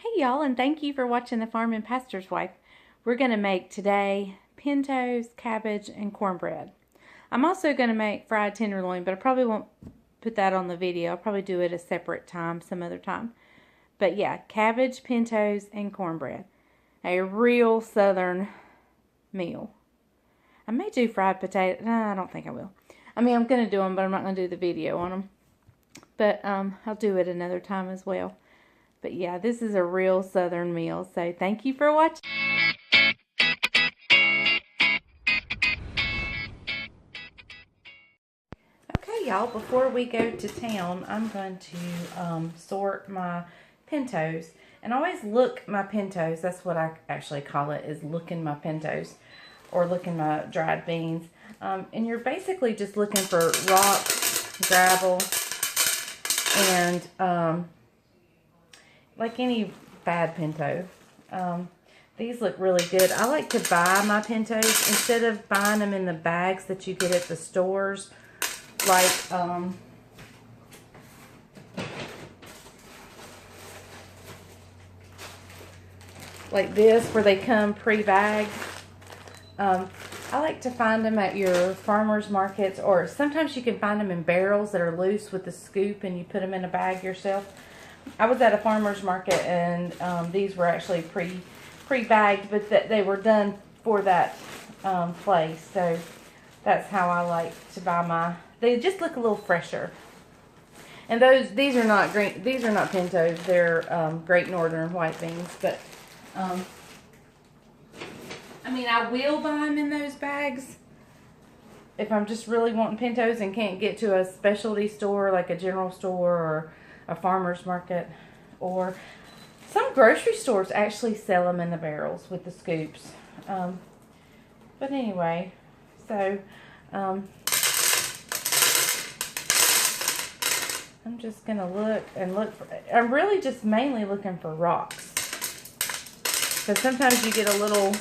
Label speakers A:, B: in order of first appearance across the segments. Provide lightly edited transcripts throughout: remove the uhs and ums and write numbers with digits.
A: Hey y'all, and thank you for watching The Farm and Pastor's Wife. We're going to make today pintos, cabbage, and cornbread. I'm also going to make fried tenderloin, but I probably won't put that on the video. I'll probably do it a separate time, some other time. But yeah, cabbage, pintos, and cornbread. A real southern meal. I may do fried potato. No, I don't think I will. I mean, I'm going to do them, but I'm not going to do the video on them. But I'll do it another time as well. But yeah, this is a real southern meal, so thank you for watching. Okay, y'all, before we go to town, I'm going to sort my pintos. And I always look my pintos, that's what I actually call it, is looking my pintos, or looking my dried beans. And you're basically just looking for rocks, gravel, and like any bad pinto. These look really good. I like to buy my pintos instead of buying them in the bags that you get at the stores. Like this, where they come pre-bagged. I like to find them at your farmers markets, or sometimes you can find them in barrels that are loose with the scoop and you put them in a bag yourself. I was at a farmer's market, and these were actually pre-bagged, but they were done for that place. So that's how I like to buy my. They just look a little fresher. And these are not green. These are not pintos. They're Great Northern white beans. But I mean, I will buy them in those bags if I'm just really wanting pintos and can't get to a specialty store like a general store or a farmer's market, or some grocery stores actually sell them in the barrels with the scoops. But anyway, so I'm just gonna look for. I'm really just mainly looking for rocks, because sometimes you get a little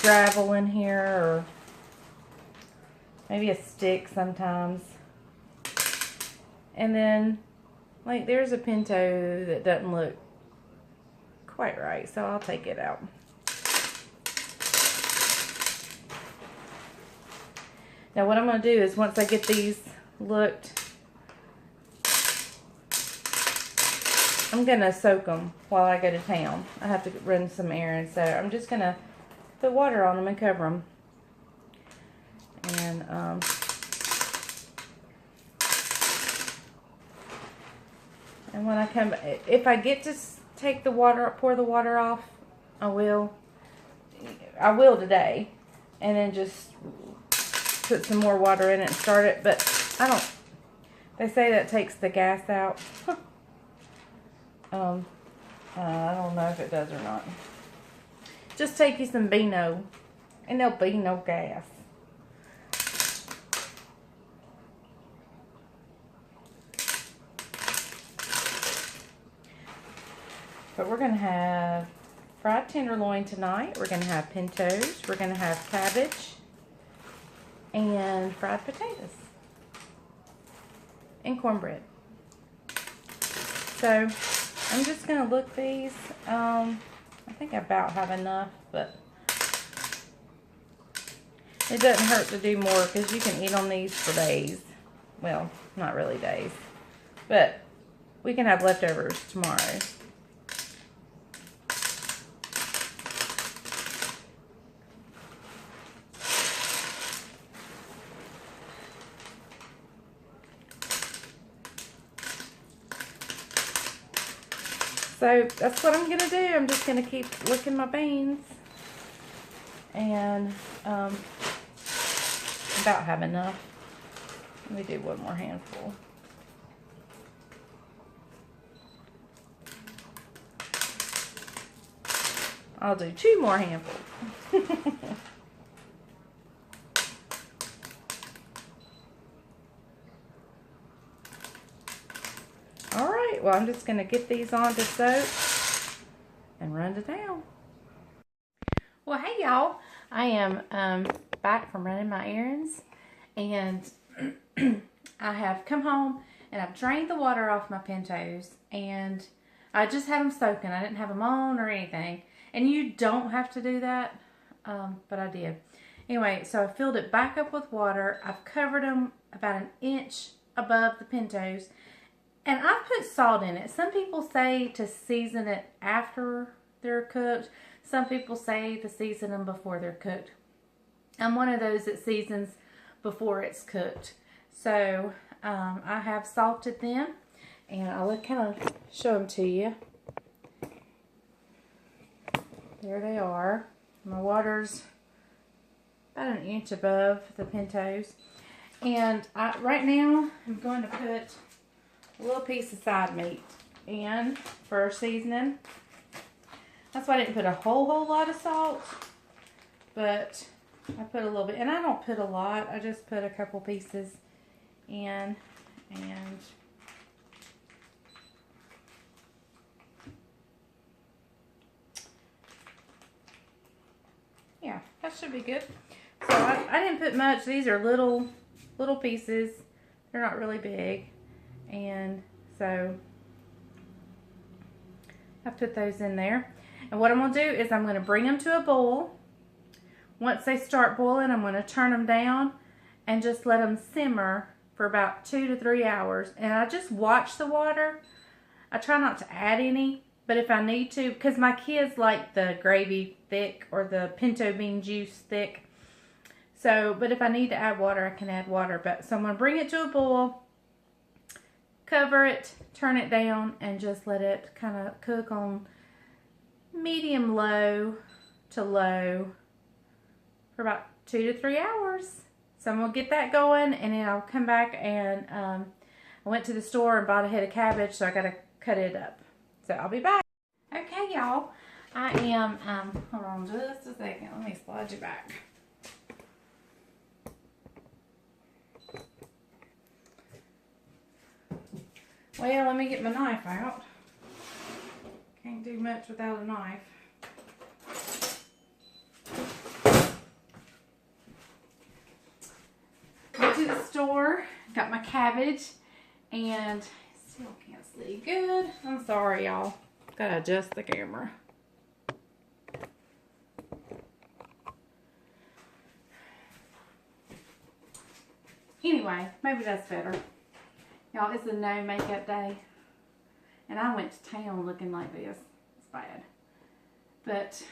A: gravel in here, or maybe a stick sometimes. And then, like, there's a pinto that doesn't look quite right, so I'll take it out. Now what I'm going to do is, once I get these looked, I'm going to soak them while I go to town. I have to run some errands, so I'm just going to put water on them and cover them. And when I come, if I get to take the water, pour the water off, I will today, and then just put some more water in it and start it. But they say that takes the gas out. I don't know if it does or not. Just take you some Beano, and there'll be no gas. But we're going to have fried tenderloin tonight. We're going to have pintos. We're going to have cabbage and fried potatoes and cornbread. So I'm just going to look these. I think I about have enough, but it doesn't hurt to do more, because you can eat on these for days. Well, not really days, but we can have leftovers tomorrow. So that's what I'm going to do. I'm just going to keep looking my beans. And about have enough. Let me do one more handful. I'll do 2 more handfuls. Alright, well, I'm just going to get these on to soak and run to town. Well, hey y'all, I am back from running my errands, and I have come home And I've drained the water off my pintos, and I just had them soaking. I didn't have them on or anything. And you don't have to do that, but I did. Anyway, so I filled it back up with water. I've covered them about an inch above the pintos. And I put salt in it. Some people say to season it after they're cooked. Some people say to season them before they're cooked. I'm one of those that seasons before it's cooked. So I have salted them, and I'll kind of show them to you. There they are. My water's about an inch above the pintos. And right now I'm going to put a little piece of side meat in for seasoning. That's why I didn't put a whole lot of salt, but I put a little bit. And I don't put a lot. I just put a couple pieces in, and yeah, that should be good. So I didn't put much. These are little pieces. They're not really big. And so I put those in there. And what I'm going to do is I'm going to bring them to a boil. Once they start boiling, I'm going to turn them down and just let them simmer for about 2 to 3 hours. And I just watch the water. I try not to add any, but if I need to, because my kids like the gravy thick or the pinto bean juice thick. So, but if I need to add water, I can add water. But so I'm going to bring it to a boil, cover it, turn it down, and just let it kind of cook on medium low to low for about 2 to 3 hours. So I'm going to get that going, and then I'll come back, and I went to the store and bought a head of cabbage, so I got to cut it up. So I'll be back. Okay, y'all. I am, hold on just a second. Let me slide you back. Well, let me get my knife out. Can't do much without a knife. Went to the store, got my cabbage, and still can't see good. I'm sorry, y'all. Gotta adjust the camera. Anyway, maybe that's better. Y'all, it's a no makeup day. And I went to town looking like this. It's bad. But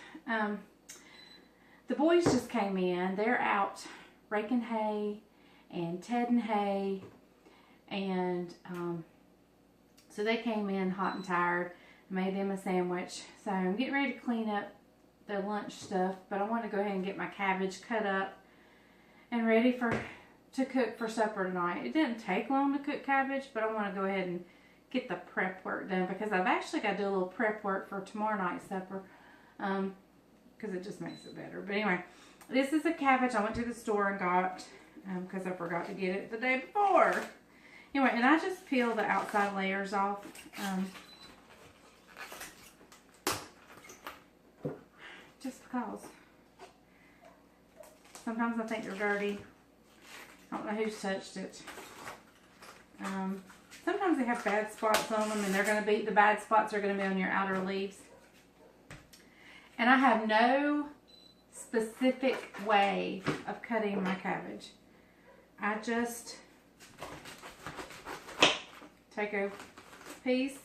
A: the boys just came in. They're out raking hay and tedding hay. And so they came in hot and tired. I made them a sandwich. So I'm getting ready to clean up the lunch stuff. But I want to go ahead and get my cabbage cut up and ready to cook for supper tonight. It didn't take long to cook cabbage, but I want to go ahead and get the prep work done because I've actually got to do a little prep work for tomorrow night's supper because it just makes it better. But anyway, this is a cabbage I went to the store and got because I forgot to get it the day before. Anyway, and I just peel the outside layers off. Just because. Sometimes I think they're dirty. I don't know who's touched it. Sometimes they have bad spots on them, and they're going to be, the bad spots are going to be on your outer leaves. And I have no specific way of cutting my cabbage. I just take a piece,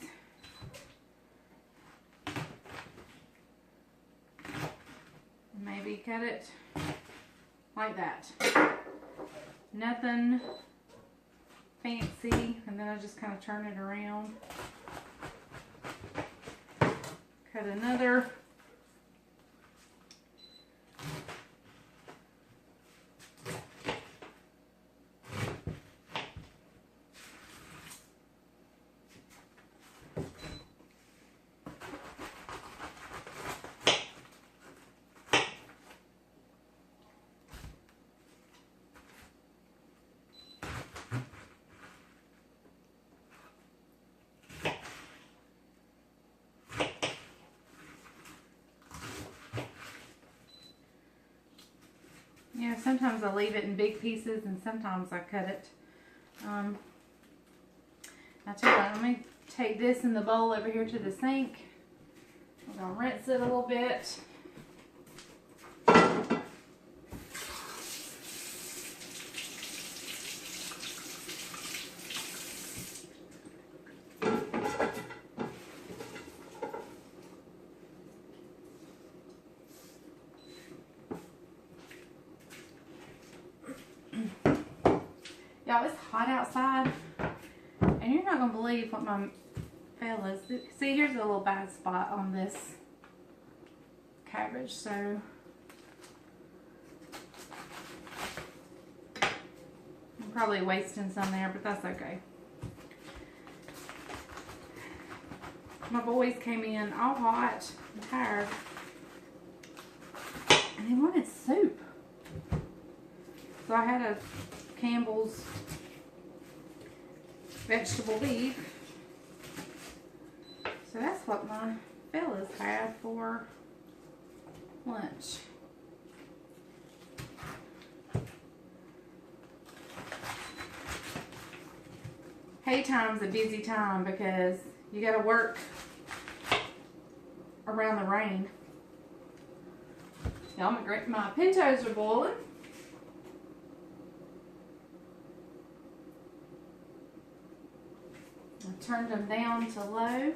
A: maybe cut it like that. Nothing fancy, and then I just kind of turn it around. Cut another. Yeah, sometimes I leave it in big pieces and sometimes I cut it. I tell you what, let me take this in the bowl over here to the sink. We're gonna rinse it a little bit. Y'all, it's hot outside, and you're not gonna believe what my fellas. See, here's a little bad spot on this cabbage, so I'm probably wasting some there, but that's okay. My boys came in all hot and tired, and they wanted soup, so I had a Campbell's vegetable beef. So that's what my fellas had for lunch. Hay time's a busy time because you gotta work around the rain. Y'all, my pintos are boiling. I turned them down to low.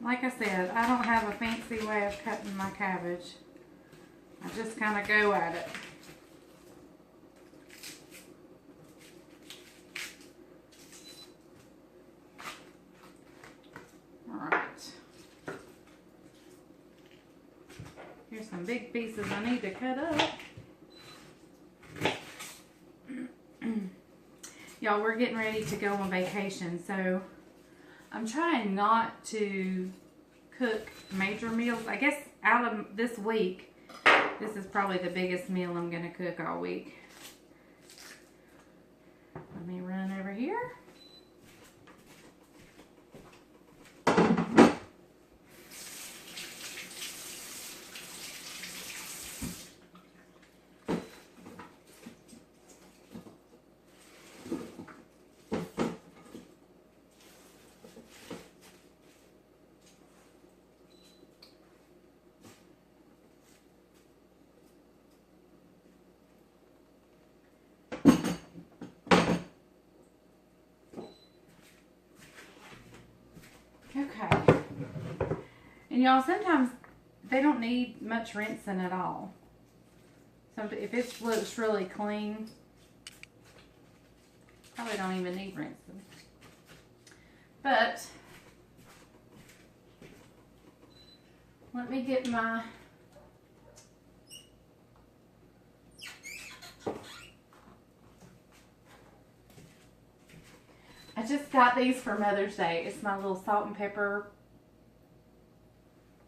A: Like I said, I don't have a fancy way of cutting my cabbage. I just kind of go at it. Alright. Here's some big pieces I need to cut up. Y'all, we're getting ready to go on vacation, so I'm trying not to cook major meals. I guess out of this week, this is probably the biggest meal I'm going to cook all week. Let me run over here. Okay. And y'all, sometimes they don't need much rinsing at all. So if it looks really clean, probably don't even need rinsing. But let me get my I just got these for Mother's Day. It's my little salt and pepper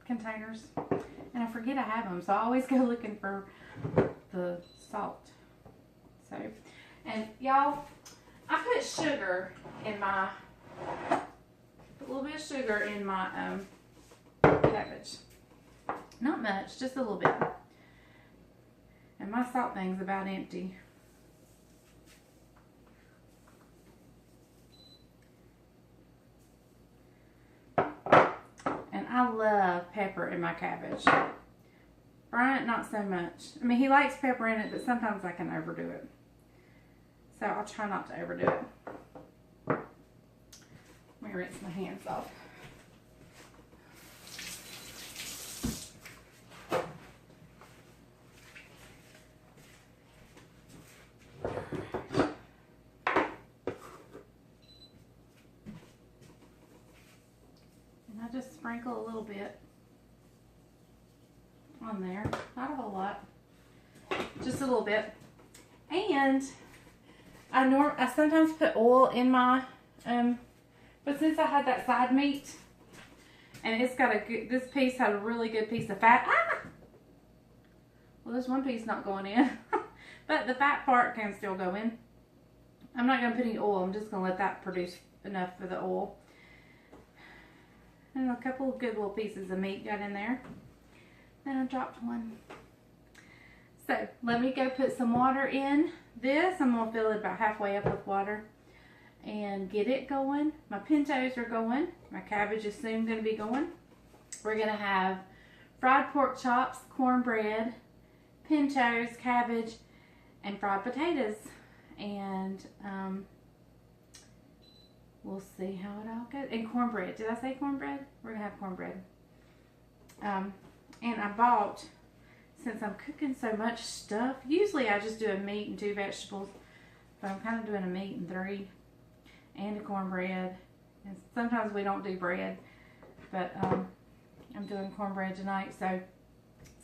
A: containers. And I forget I have them, so I always go looking for the salt. So, and y'all, I put sugar in my, a little bit of sugar in my cabbage. Not much, just a little bit. And my salt thing's about empty. I love pepper in my cabbage. Bryant, not so much. I mean, he likes pepper in it, but sometimes I can overdo it. So I'll try not to overdo it. Let me rinse my hands off. Just sprinkle a little bit on there, not a whole lot, just a little bit. And I sometimes put oil in my but since I had that side meat and it's got a good, this piece had a really good piece of fat. Well, there's one piece not going in, but the fat part can still go in. I'm not going to put any oil. I'm just going to let that produce enough for the oil. And a couple of good little pieces of meat got in there. Then I dropped one So let me go put some water in this. I'm going to fill it about halfway up with water and get it going. My pintos are going. My cabbage is soon going to be going. We're going to have fried pork chops, cornbread, pintos, cabbage, and fried potatoes. And we'll see how it all goes. And cornbread. Did I say cornbread? We're going to have cornbread. And I bought, since I'm cooking so much stuff, usually I just do a meat and 2 vegetables. But I'm kind of doing a meat and 3. And a cornbread. And sometimes we don't do bread. But I'm doing cornbread tonight. So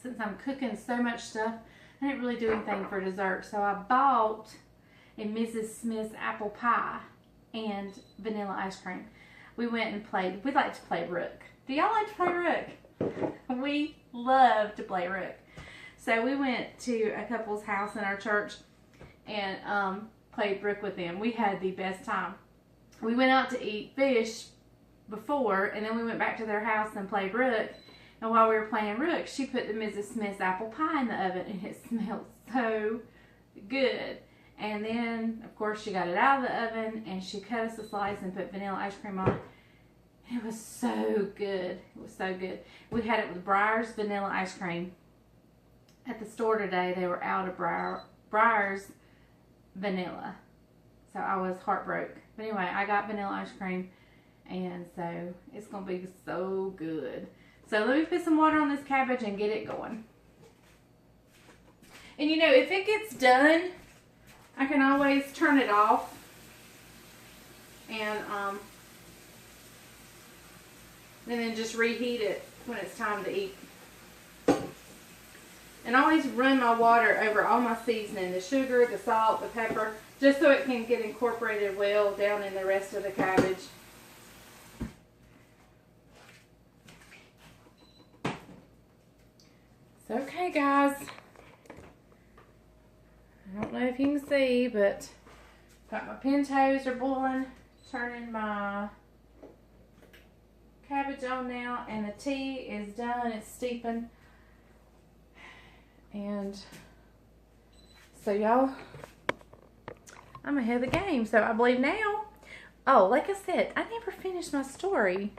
A: since I'm cooking so much stuff, I didn't really do anything for dessert. So I bought a Mrs. Smith's apple pie and vanilla ice cream. We went and played. We like to play rook. Do y'all like to play rook? We love to play rook. So we went to a couple's house in our church and played rook with them. We had the best time. We went out to eat fish before, and then we went back to their house and played rook. And while we were playing rook, she put the Mrs. Smith's apple pie in the oven, and it smelled so good. And then, of course, she got it out of the oven, and she cut us a slice and put vanilla ice cream on it. It was so good. It was so good. We had it with Breyer's vanilla ice cream. At the store today, they were out of Breyer's vanilla. So I was heartbroken. But anyway, I got vanilla ice cream, and so it's going to be so good. So let me put some water on this cabbage and get it going. And you know, if it gets done, I can always turn it off and then just reheat it when it's time to eat. And I always run my water over all my seasoning, the sugar, the salt, the pepper, just so it can get incorporated well down in the rest of the cabbage. So, okay guys, I don't know if you can see, but got my pintos are boiling, turning my cabbage on now, and the tea is done, it's steeping. And so y'all, I'm ahead of the game. So I believe now, oh, like I said, I never finished my story.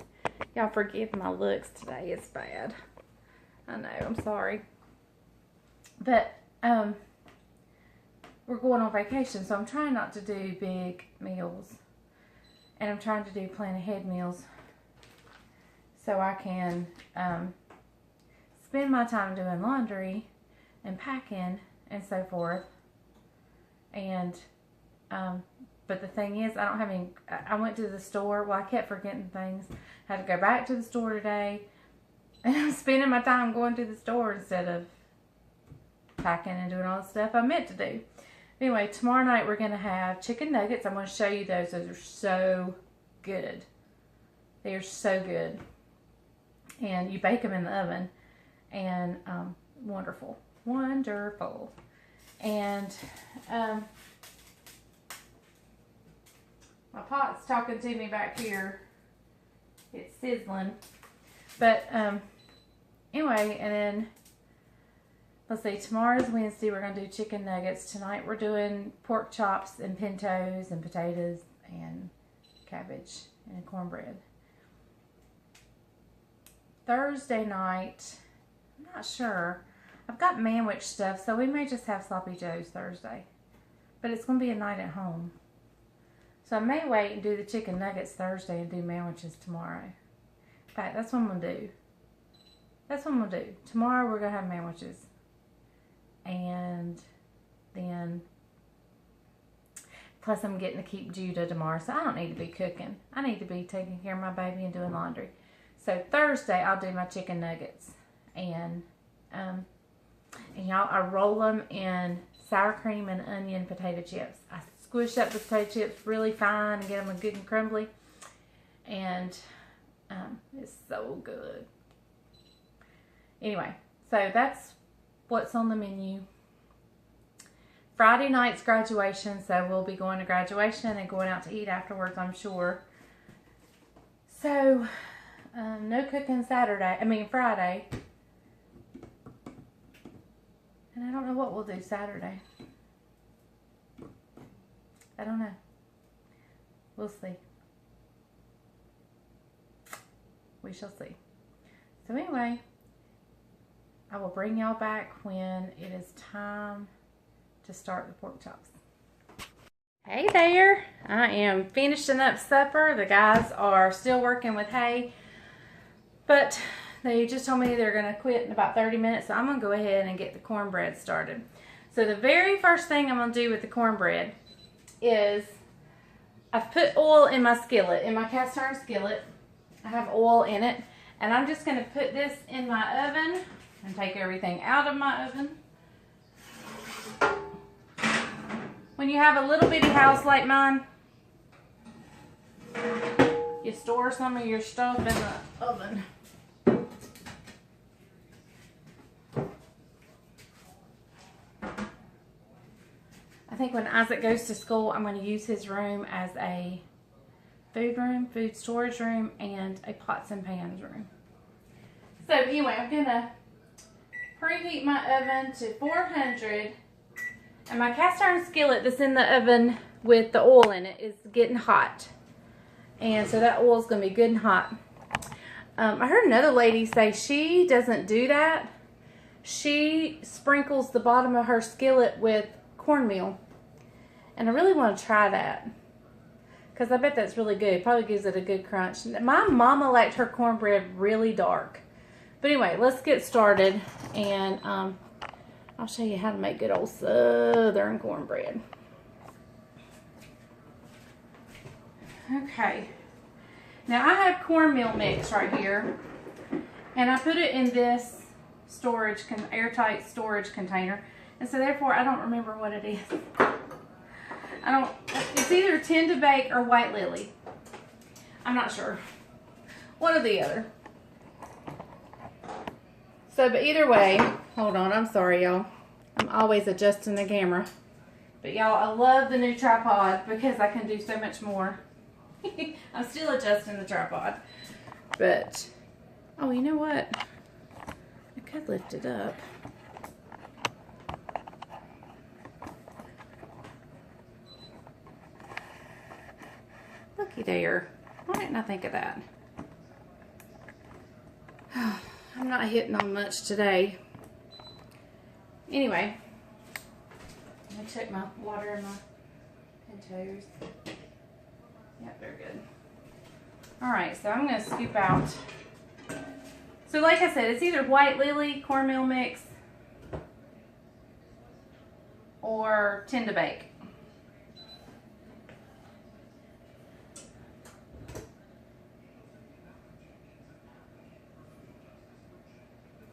A: Y'all forgive my looks today, it's bad. I know, I'm sorry. But we're going on vacation, so I'm trying not to do big meals. And I'm trying to do plan ahead meals so I can spend my time doing laundry and packing and so forth. And but the thing is, I don't have any. I went to the store. Well, I kept forgetting things. I had to go back to the store today, and I'm spending my time going to the store instead of packing and doing all the stuff I meant to do. Anyway, tomorrow night we're going to have chicken nuggets. I'm going to show you those. Those are so good. They are so good. And you bake them in the oven. And wonderful. Wonderful. And my pot's talking to me back here. It's sizzling. But anyway, and then let's see, tomorrow's Wednesday, we're going to do chicken nuggets. Tonight we're doing pork chops and pintos and potatoes and cabbage and cornbread. Thursday night, I'm not sure. I've got manwich stuff, so we may just have sloppy joes Thursday. But it's going to be a night at home. So I may wait and do the chicken nuggets Thursday and do manwiches tomorrow. In fact, that's what I'm going to do. That's what I'm going to do. Tomorrow we're going to have manwiches. And then, plus I'm getting to keep Judah tomorrow, so I don't need to be cooking. I need to be taking care of my baby and doing laundry. So Thursday I'll do my chicken nuggets. And y'all, I roll them in sour cream and onion potato chips. I squish up the potato chips really fine and get them good and crumbly. And it's so good. Anyway, so that's what's on the menu. Friday night's graduation, so we'll be going to graduation and going out to eat afterwards, I'm sure. So, no cooking Friday. And I don't know what we'll do Saturday. I don't know. We'll see. We shall see. So anyway, I will bring y'all back when it is time to start the pork chops. Hey there. I am finishing up supper. The guys are still working with hay, but they just told me they're going to quit in about 30 minutes, so I'm going to go ahead and get the cornbread started. So the very first thing I'm going to do with the cornbread is I've put oil in my skillet, in my cast iron skillet. I have oil in it, and I'm just going to put this in my oven and take everything out of my oven. When you have a little bitty house like mine, you store some of your stuff in the oven. I think when Isaac goes to school, I'm going to use his room as a food storage room, and a pots and pans room. So anyway, I'm going to preheat my oven to 400. And my cast iron skillet that's in the oven with the oil in it is getting hot. And so that oil is going to be good and hot. I heard another lady say she doesn't do that. She sprinkles the bottom of her skillet with cornmeal. And I really want to try that, because I bet that's really good. Probably gives it a good crunch. My mama liked her cornbread really dark. But anyway, let's get started, and I'll show you how to make good old Southern cornbread. Okay. Now I have cornmeal mix right here, and I put it in this airtight storage container, and so therefore I don't remember what it is. It's either Tin to Bake or White Lily. I'm not sure. One or the other. So, but either way, hold on, I'm sorry, y'all. I'm always adjusting the camera. But y'all, I love the new tripod because I can do so much more. I'm still adjusting the tripod. But, oh, you know what? I could lift it up. Looky there. Why didn't I think of that? I'm not hitting on much today. Anyway, I took my water and my Pintos. Yep, they're good. Alright, so I'm going to scoop out. So like I said, it's either White Lily cornmeal mix or Tin to Bake.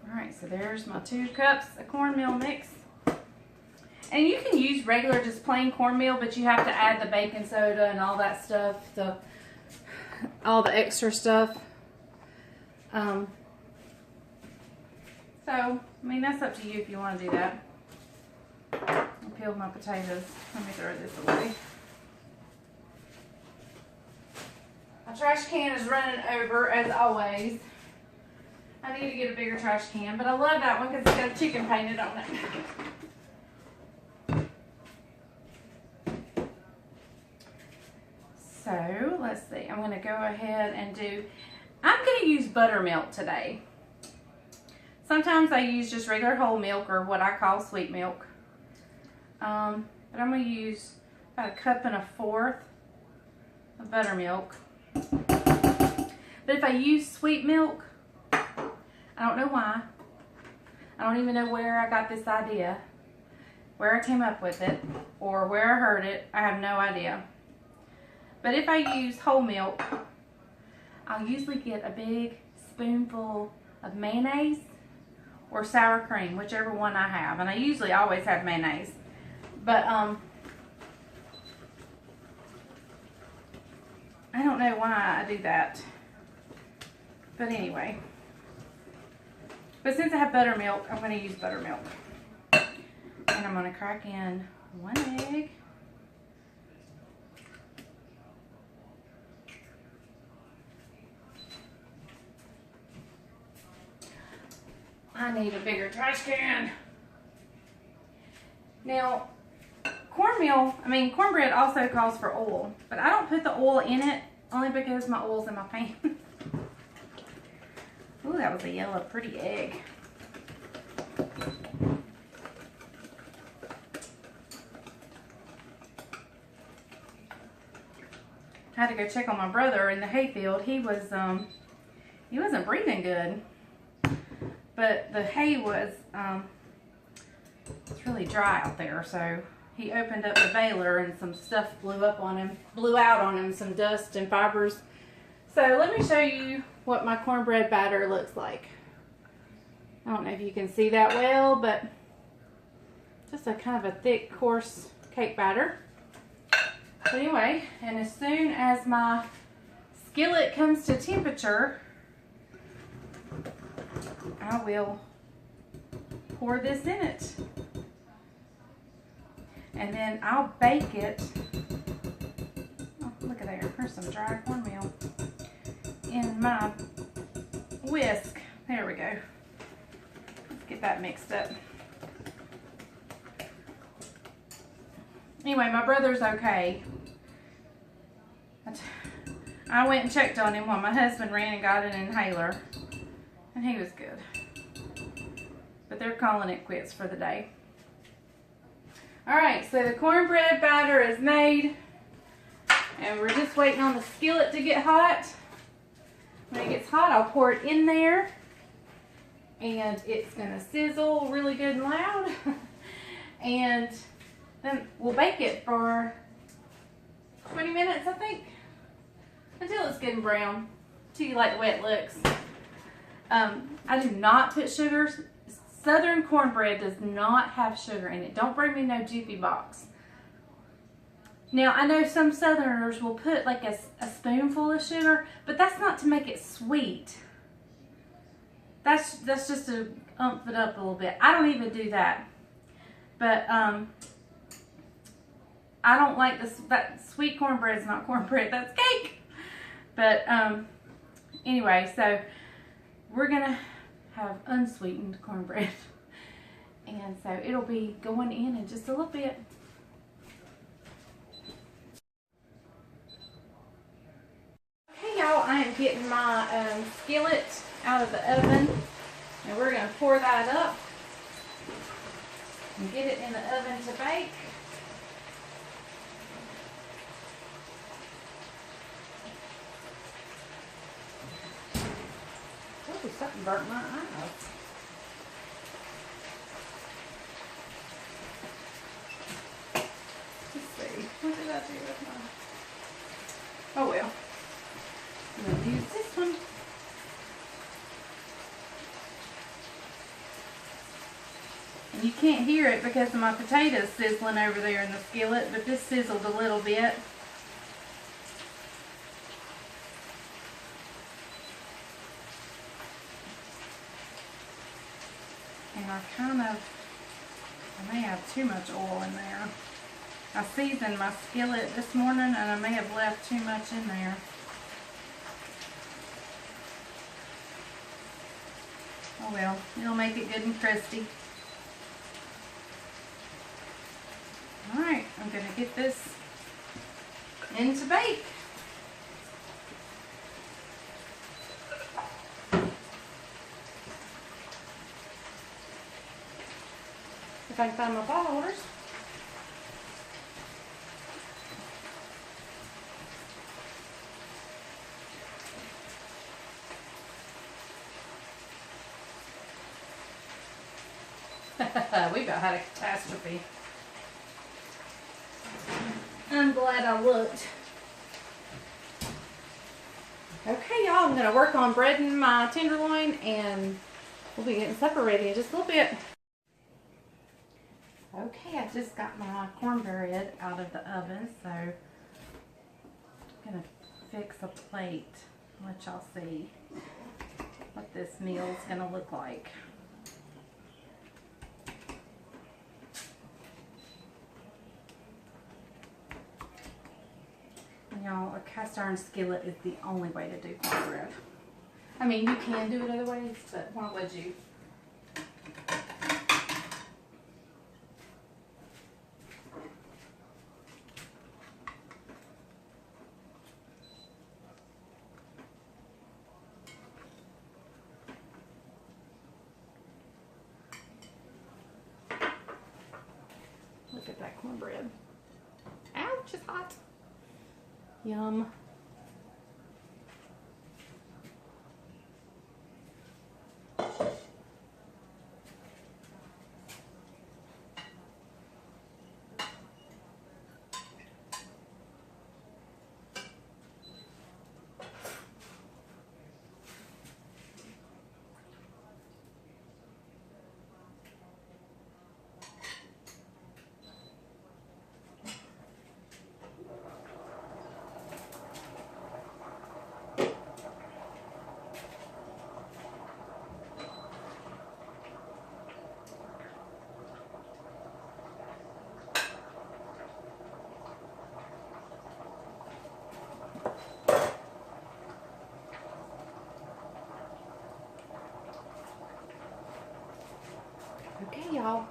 A: Alright, so there's my 2 cups of cornmeal mix. And you can use regular, just plain cornmeal, but you have to add the baking soda and all that stuff, all the extra stuff. So, I mean, that's up to you if you want to do that. I peeled my potatoes. Let me throw this away. My trash can is running over, as always. I need to get a bigger trash can, but I love that one because it's got a chicken painted on it. So, let's see. I'm going to go ahead and I'm going to use buttermilk today. Sometimes I use just regular whole milk, or what I call sweet milk. But I'm going to use about 1.25 cups of buttermilk. But if I use sweet milk, I don't know why. I don't even know where I got this idea, where I came up with it, or where I heard it. I have no idea. But if I use whole milk, I'll usually get a big spoonful of mayonnaise or sour cream, whichever one I have. And I usually always have mayonnaise. But I don't know why I do that. But anyway. But since I have buttermilk, I'm going to use buttermilk. And I'm going to crack in 1 egg. I need a bigger trash can. Now, cornbread also calls for oil, but I don't put the oil in it only because my oil's in my pan. Ooh, that was a yellow pretty egg. I had to go check on my brother in the hayfield. He wasn't breathing good, but the hay was it's really dry out there, so he opened up the baler and some stuff blew out on him, some dust and fibers. So let me show you what my cornbread batter looks like. I don't know if you can see that well, but just a kind of a thick, coarse cake batter. But anyway, and as soon as my skillet comes to temperature, I will pour this in it. And then I'll bake it. Oh, look at there. There's some dry cornmeal in my whisk. There we go. Let's get that mixed up. Anyway, my brother's okay. I went and checked on him while my husband ran and got an inhaler, and he was good. But they're calling it quits for the day. Alright, so the cornbread batter is made, and we're just waiting on the skillet to get hot. When it gets hot, I'll pour it in there, and it's going to sizzle really good and loud. And then we'll bake it for 20 minutes, I think, until it's good and brown, till you like the way it looks. I do not put sugar. Southern cornbread does not have sugar in it. Don't bring me no Jiffy box. Now, I know some Southerners will put like a spoonful of sugar, but that's not to make it sweet. That's just to ump it up a little bit. I don't even do that. But I don't like this. That sweet cornbread is not cornbread. That's cake. But anyway, so we're gonna have unsweetened cornbread, and so it'll be going in just a little bit. Okay, y'all, I am getting my skillet out of the oven, and we're gonna pour that up and get it in the oven to bake. Something burnt my eyes. Let's see. What did I do with my... Oh well. I'm going to use this one. And you can't hear it because of my potatoes sizzling over there in the skillet, but this sizzled a little bit. And I may have too much oil in there. I seasoned my skillet this morning, and I may have left too much in there. Oh well, it'll make it good and crispy. Alright, I'm going to get this into bake. If I can find my ball holders. We about had a catastrophe. I'm glad I looked. Okay, y'all, I'm going to work on breading my tenderloin, and we'll be getting supper ready in just a little bit. Okay, I just got my cornbread out of the oven, so I'm going to fix a plate and let y'all see what this meal is going to look like. Y'all, a cast iron skillet is the only way to do cornbread. I mean, you can do it other ways, but why would you? get that cornbread. Ouch, it's hot. Yum. Okay, y'all.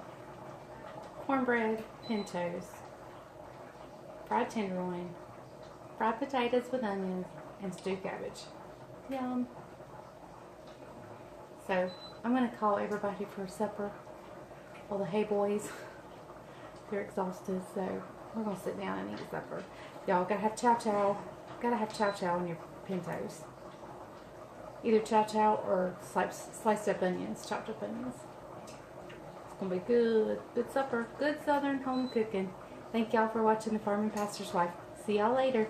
A: Cornbread, pintos, fried tenderloin, fried potatoes with onions, and stewed cabbage. Yum. So, I'm going to call everybody for supper. All the hay boys. They're exhausted, so we're going to sit down and eat supper. Y'all gotta have chow chow. Gotta have chow chow in your pintos. Either chow chow or sliced up onions, chopped up onions. It's gonna be good. Good supper. Good southern home cooking. Thank y'all for watching The Farming Pastor's Wife. See y'all later.